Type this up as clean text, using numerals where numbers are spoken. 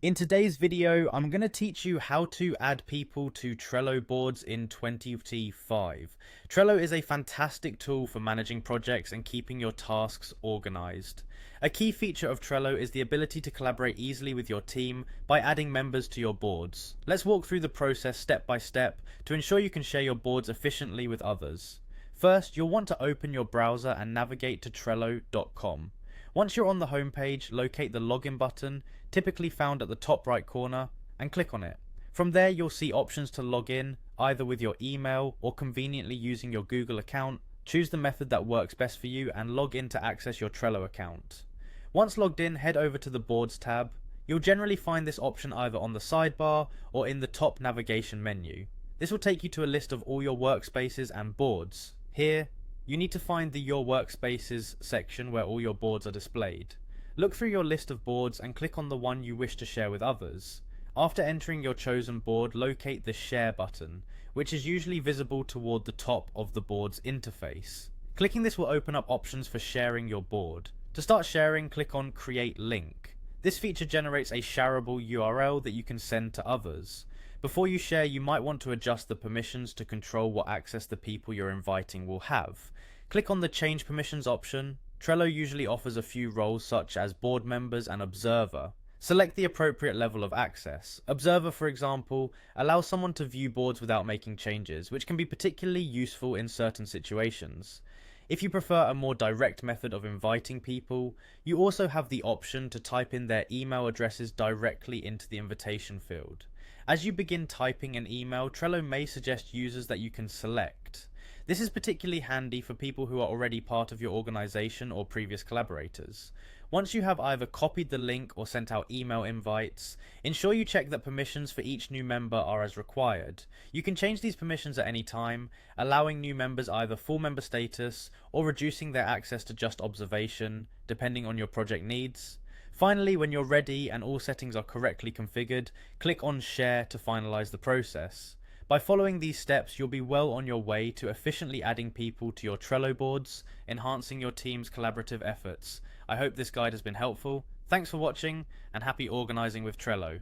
In today's video, I'm going to teach you how to add people to Trello boards in 2025. Trello is a fantastic tool for managing projects and keeping your tasks organized. A key feature of Trello is the ability to collaborate easily with your team by adding members to your boards. Let's walk through the process step by step to ensure you can share your boards efficiently with others. First, you'll want to open your browser and navigate to Trello.com. Once you're on the homepage, locate the login button, typically found at the top right corner, and click on it. From there, you'll see options to log in, either with your email or conveniently using your Google account. Choose the method that works best for you and log in to access your Trello account. Once logged in, head over to the Boards tab. You'll generally find this option either on the sidebar or in the top navigation menu. This will take you to a list of all your workspaces and boards. Here, you need to find the Your Workspaces section where all your boards are displayed. Look through your list of boards and click on the one you wish to share with others. After entering your chosen board, locate the Share button, which is usually visible toward the top of the board's interface. Clicking this will open up options for sharing your board. To start sharing, click on Create Link. This feature generates a shareable URL that you can send to others. Before you share, you might want to adjust the permissions to control what access the people you're inviting will have. Click on the Change Permissions option. Trello usually offers a few roles such as board members and observer. Select the appropriate level of access. Observer, for example, allows someone to view boards without making changes, which can be particularly useful in certain situations. If you prefer a more direct method of inviting people, you also have the option to type in their email addresses directly into the invitation field. As you begin typing an email, Trello may suggest users that you can select. This is particularly handy for people who are already part of your organization or previous collaborators. Once you have either copied the link or sent out email invites, ensure you check that permissions for each new member are as required. You can change these permissions at any time, allowing new members either full member status or reducing their access to just observation, depending on your project needs. Finally, when you're ready and all settings are correctly configured, click on Share to finalize the process. By following these steps, you'll be well on your way to efficiently adding people to your Trello boards, enhancing your team's collaborative efforts. I hope this guide has been helpful. Thanks for watching, and happy organizing with Trello.